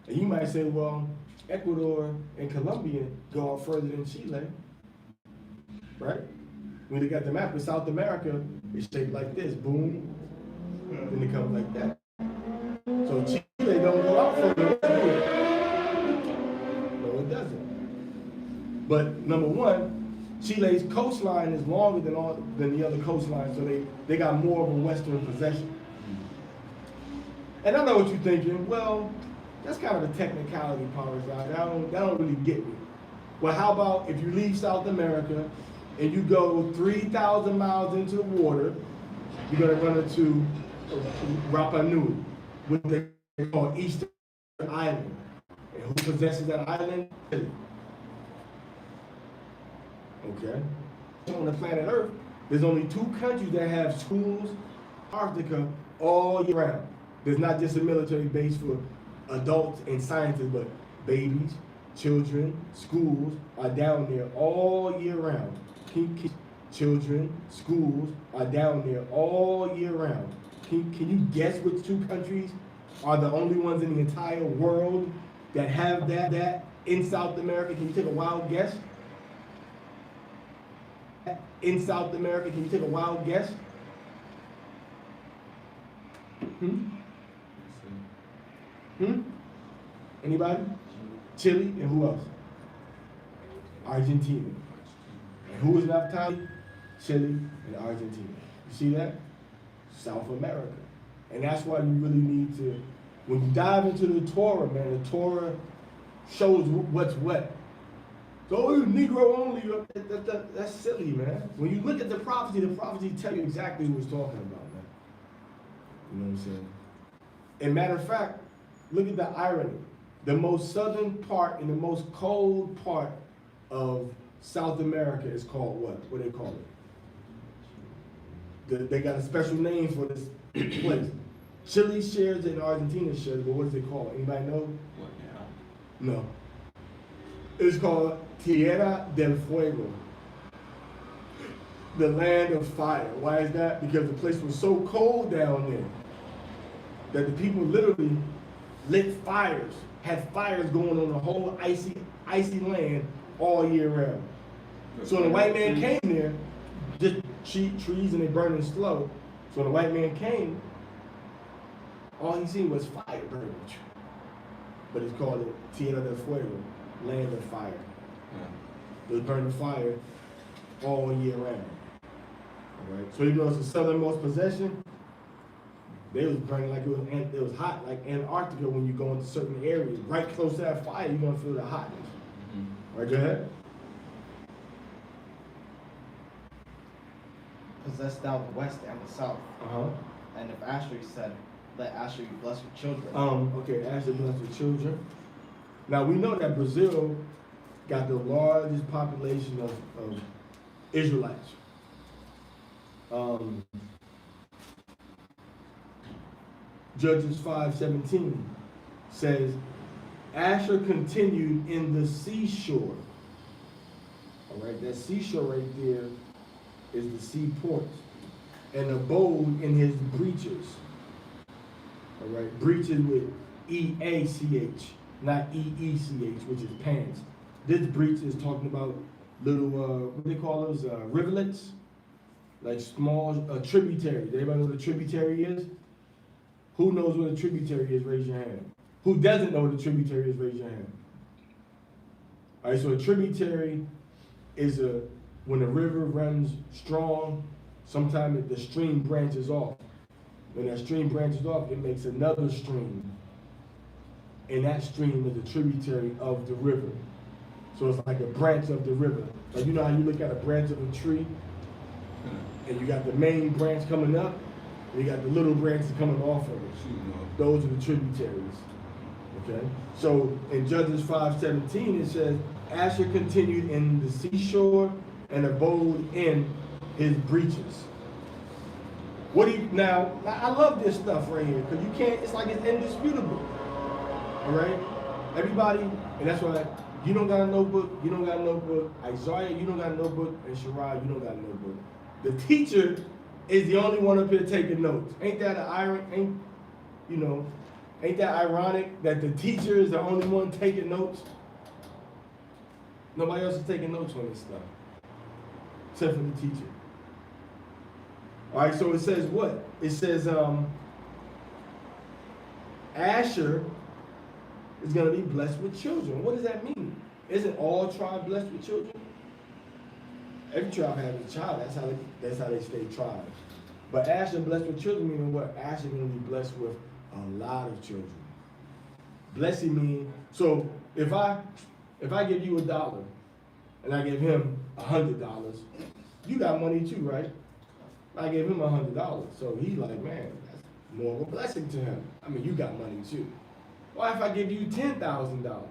And you might say, well, Ecuador and Colombia go out further than Chile, right? When they got the map of South America, it's shaped like this, boom, then it comes like that. So Chile don't go out further than no, it doesn't. But number one, Chile's coastline is longer than the other coastline, so they got more of a western possession. And I know what you're thinking, well, that's kind of a technicality, Parmesan. That don't really get me. Well, how about if you leave South America and you go 3,000 miles into the water, you're gonna run into Rapa Nui, what they call Eastern Island. And who possesses that island? Chile. Okay. On the planet Earth, there's only 2 countries that have schools, Antarctica, all year round. There's not just a military base for adults and scientists, but babies, children, schools are down there all year round. Children, schools are down there all year round. Can you guess which 2 countries are the only ones in the entire world that have that in South America? Can you take a wild guess? In South America, can you take a wild guess? Anybody? Chile, and who else? Argentina. And who is Naphtali? Chile and Argentina. You see that? South America. And that's why you really need to, when you dive into the Torah, man, the Torah shows what's what. So you Negro only, that's silly, man. When you look at the prophecy tell you exactly who it's talking about, man. You know what I'm saying? And matter of fact, look at the irony. The most southern part and the most cold part of South America is called what? What do they call it? They got a special name for this place. Chile shares it and Argentina shares it, but what is it called? Anybody know? What now? No. It's called Tierra del Fuego, the land of fire. Why is that? Because the place was so cold down there that the people literally lit fires, had fires going on the whole icy land all year round. So when the white man came there, just cheap trees and they burning slow. So when the white man came, all he seen was fire burning. But it's called it Tierra del Fuego, land of fire. It was burning fire all year round. All right. So even though it's the southernmost possession, they was burning like it was hot, like Antarctica when you go into certain areas. Right close to that fire, you're gonna feel the hotness. All right, go ahead. Possess thou the west and the south. Uh-huh. And if Asher said, let Asher be blessed with children. Okay, Asher blessed with children. Now we know that Brazil got the largest population of Israelites. Judges 5:17 says, Asher continued in the seashore. All right, that seashore right there is the seaport, and abode in his breeches. All right, breeches with E-A-C-H, not E-E-C-H, which is pants. This breech is talking about little, what do they call those, rivulets? Like small tributaries. Everybody know what a tributary is? Who knows what a tributary is? Raise your hand. Who doesn't know what a tributary is? Raise your hand. All right, so a tributary is when the river runs strong, sometimes the stream branches off. When that stream branches off, it makes another stream. And that stream is a tributary of the river. So it's like a branch of the river. Like you know how you look at a branch of a tree, and you got the main branch coming up, and you got the little branches coming off of it. Those are the tributaries. Okay? So in Judges 5:17 it says, Asher continued in the seashore and abode in his breeches. What do you now I love this stuff right here, because you can't, it's like it's indisputable. Alright? Everybody, and that's why you don't got a notebook, you don't got a notebook, Isaiah, you don't got a notebook, and Shirai, you don't got a notebook. The teacher is the only one up here taking notes. Ain't that ironic that the teacher is the only one taking notes? Nobody else is taking notes on this stuff, except for the teacher. All right, so it says what? It says Asher is going to be blessed with children. What does that mean? Isn't all tribes blessed with children? Every tribe has a child. That's how they stay tribes. But Asher blessed with children meaning what? Asher going to be blessed with a lot of children. Blessing means, so if I give you $1 and I give him $100, you got money too, right? I gave him $100, so he's like, man, that's more of a blessing to him. I mean, you got money too. Or if I give you $10,000,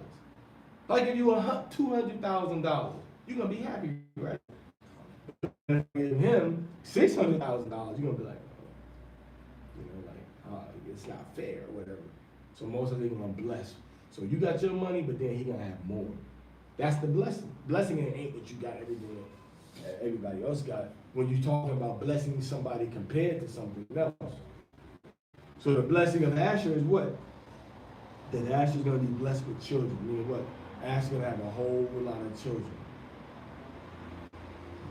if I give you $200,000, you're gonna be happy, right? If I give him $600,000, you're gonna be like, it's not fair or whatever. So most of them gonna bless. So you got your money, but then he gonna have more. That's the blessing. Blessing ain't what you got everything everybody else got. When you're talking about blessing somebody compared to something else. So the blessing of Asher is what? That Asher's gonna be blessed with children. Meaning what? Asher's gonna have a whole lot of children.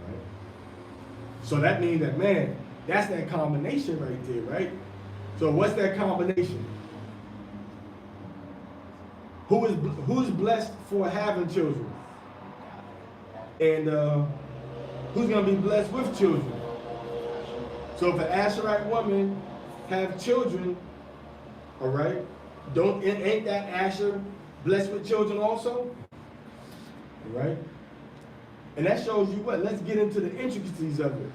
Right? So that means that, man, that's that combination right there, right? So what's that combination? Who's blessed for having children? And who's gonna be blessed with children? So if an Asherite woman have children, all right, ain't that Asher blessed with children also? All right? And that shows you what? Let's get into the intricacies of it.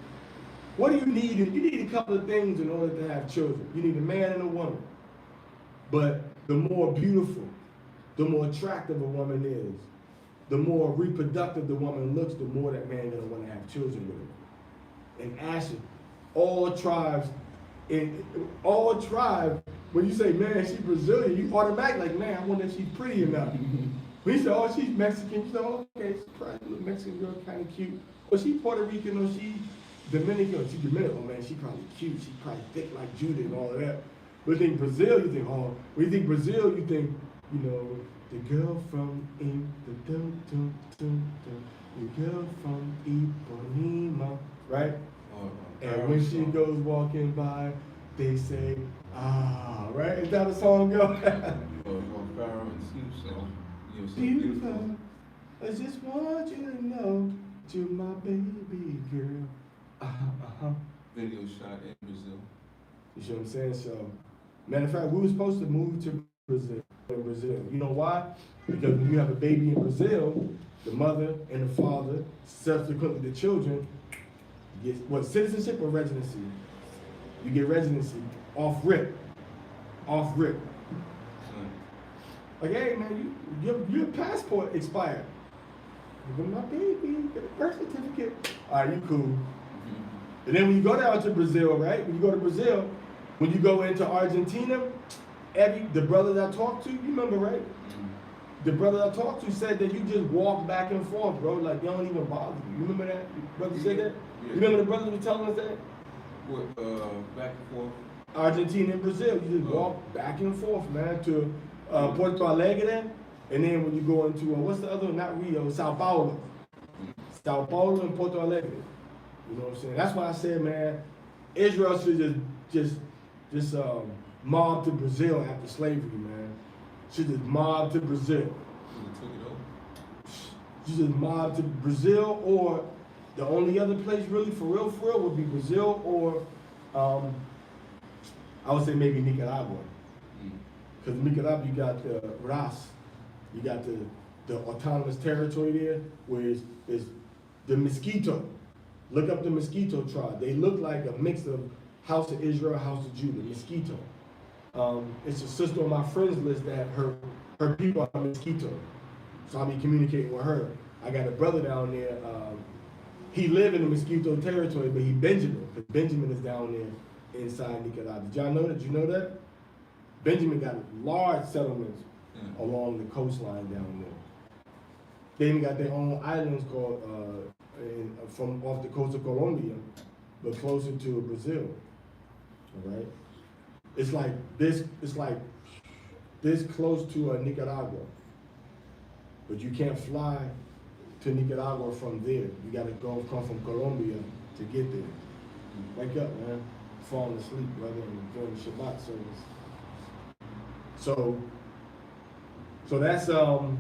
What do you need? You need a couple of things in order to have children. You need a man and a woman. But the more beautiful, the more attractive a woman is, the more reproductive the woman looks, the more that man gonna want to have children with her. And Asher, all tribes, when you say, man, she's Brazilian, you automatically like, man, I wonder if she's pretty enough. When you say, oh, she's Mexican, you say, oh, okay, she's probably a little Mexican girl, kind of cute. Or she's Puerto Rican, or she's Dominican, oh man, she probably cute, she's probably thick like Judah and all of that. When you think Brazil, you think, oh, when you think Brazil, you think, you know, the girl from the girl from Ipanema, right? And when she goes walking by, they say, ah, right? Is that a song go? Pharaoh and Snoop song. You know, so Beautiful. I just want you to know, you're my baby girl. Video shot in Brazil. You see what I'm saying? So, matter of fact, we were supposed to move to Brazil. You know why? Because when you have a baby in Brazil, the mother and the father, subsequently the children, get what, citizenship or residency? You get residency off rip. Off rip. Like, hey man, your passport expired. Give me my baby, get a birth certificate. All right, you cool. And then when you go down to Brazil, right? When you go to Brazil, when you go into Argentina, the brothers I talked to, you remember, right? The brother I talked to said that you just walk back and forth, bro. Like, they don't even bother you. You remember that? Your brother said that? Yeah. You remember the brother was telling us that? What, back and forth? Argentina and Brazil, you just walk back and forth, man, to Porto Alegre, and then when you go into, what's the other one? Not Rio, Sao Paulo. Sao Paulo and Porto Alegre. You know what I'm saying? That's why I said, man, Israel should just mob to Brazil after slavery, man. Should just mob to Brazil. Took it over. You just mob to Brazil, or the only other place really for real would be Brazil, or I would say maybe Nicaragua. Because Nicaragua, you got RAS, you got the autonomous territory there, where it's the Mosquito. Look up the Mosquito tribe. They look like a mix of House of Israel, House of Judah, Mosquito. It's a sister on my friends list that her people are Mosquito. So I'll be communicating with her. I got a brother down there. He live in the Mosquito territory, but he Benjamin. Because Benjamin is down there inside Nicaragua. Did y'all know that? Did you know that? Benjamin got large settlements along the coastline down there. They even got their own islands called from off the coast of Colombia, but closer to Brazil. All right. It's like this close to Nicaragua, but you can't fly to Nicaragua from there. You got to come from Colombia to get there. Wake up, man. Falling asleep, brother, and doing the Shabbat service. So that's how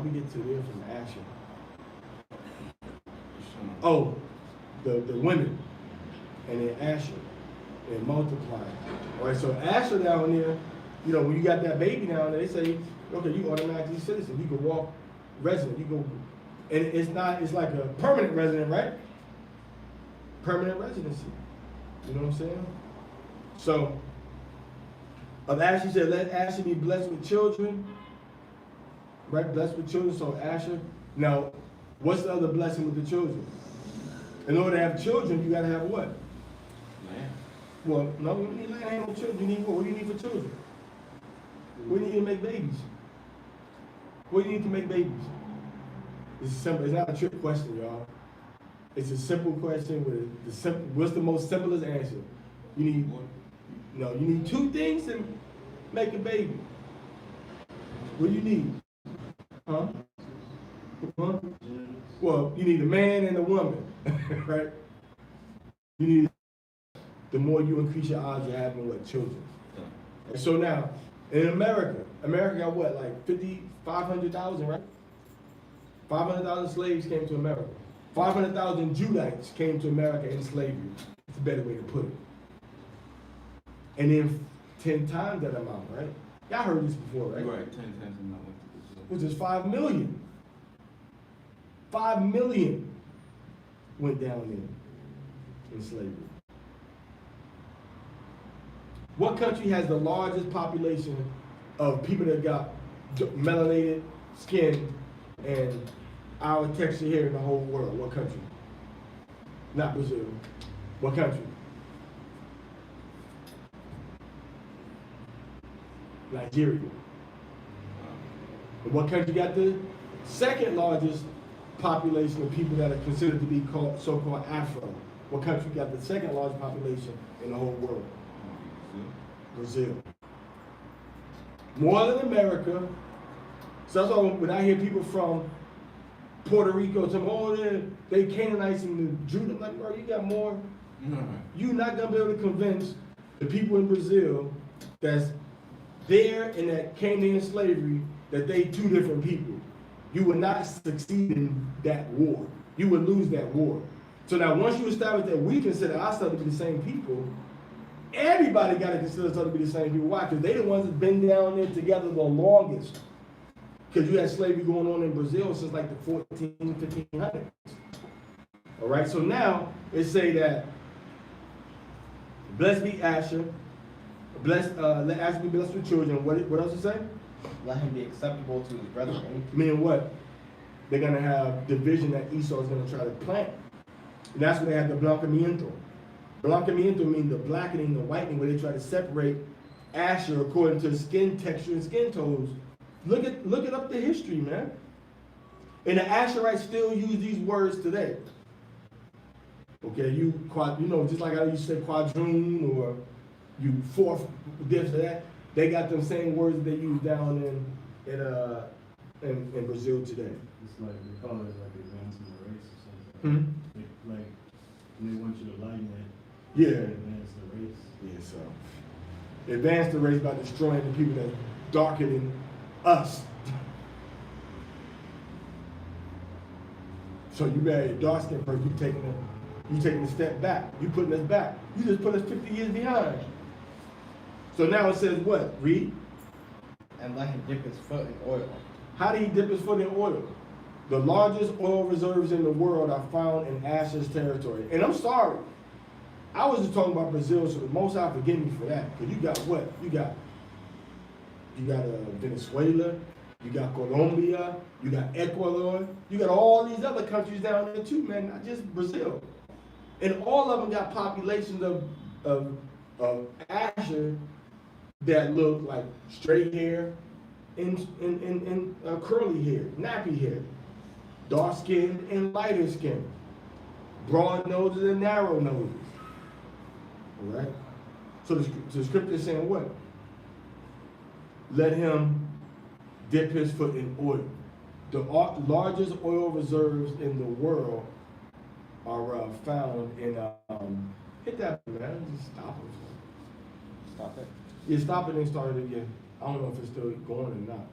we get to there from Asher? Oh, the women, and then Asher, and multiply. All right, so Asher down there, you know, when you got that baby down there, they say, okay, you automatically citizen. You can walk resident. You go, and it's like a permanent resident, right? Permanent residency. You know what I'm saying? So, of Asher said, let Asher be blessed with children. Right, blessed with children. So Asher. Now, what's the other blessing with the children? In order to have children, you gotta have what? Land. Well, no, you need land, ain't no children. You need what? What do you need for children? What do you need to make babies? What do you need to make babies? It's simple. It's not a trick question, y'all. It's a simple question with the simple. What's the most simplest answer? You need you need two things to make a baby. What do you need? Huh? Well, you need a man and a woman, right? You need, the more you increase your odds of having what, children. And so now, in America got what, like 500,000, right? 500,000 slaves came to America. 500,000 Judites came to America in slavery. It's a better way to put it. And then 10 times that amount, right? Y'all heard this before, right? Right, 10 times the amount went to Brazil. Which is 5 million. 5 million went down there in slavery. What country has the largest population of people that got melanated skin and our texture here in the whole world? What country? Not Brazil. What country? Nigeria. And what country got the second largest population of people that are considered to be called so-called Afro? What country got the second largest population in the whole world? Brazil. More than America. So that's why when I hear people from Puerto Rico say, oh, they Canaanites and the Jews, I'm like, bro, you got more. You're not gonna be able to convince the people in Brazil that's there and that came in slavery that they two different people. You would not succeed in that war. You would lose that war. So now once you establish that we consider ourselves to be the same people, everybody got to consider themselves to be the same people. Why? Because they the ones that's been down there together the longest. Because you had slavery going on in Brazil since like the 1500s. All right, so now it say that blessed be Asher, let Asher be blessed with children. What else it say? Let him be acceptable to his brethren. Meaning what? They're gonna have division that Esau is gonna try to plant. And that's when they have the blancamiento. Blancamiento means the blackening, the whitening, where they try to separate Asher according to skin texture and skin tones. Look it up the history, man. And the Asherites still use these words today. Okay, you know, just like I used to say quadroon or you fourth this or that, they got them same words that they use down in Brazil today. It's like they call it like advancing the race or something. Like they want you to lighten it. Yeah. Advance the race. Yeah, so advance the race by destroying the people that darker than us. So you marry a dark skinned person, you taking a step back. You putting us back. You just put us 50 years behind. So now it says what? Read. And let him dip his foot in oil. How did he dip his foot in oil? The largest oil reserves in the world are found in Asher's territory. And I'm sorry. I was just talking about Brazil, so the Most High forgive me for that. Because you got what? You got Venezuela, you got Colombia, you got Ecuador, you got all these other countries down there too, man, not just Brazil. And all of them got populations of Asher that look like straight hair and curly hair, nappy hair, dark skin and lighter skin, broad noses and narrow noses. All right? So the scripture is saying what? Let him dip his foot in oil. The largest oil reserves in the world are found in, hit that, man, just stop it. Stop it. Yeah, stop it and start it again. I don't know if it's still going or not.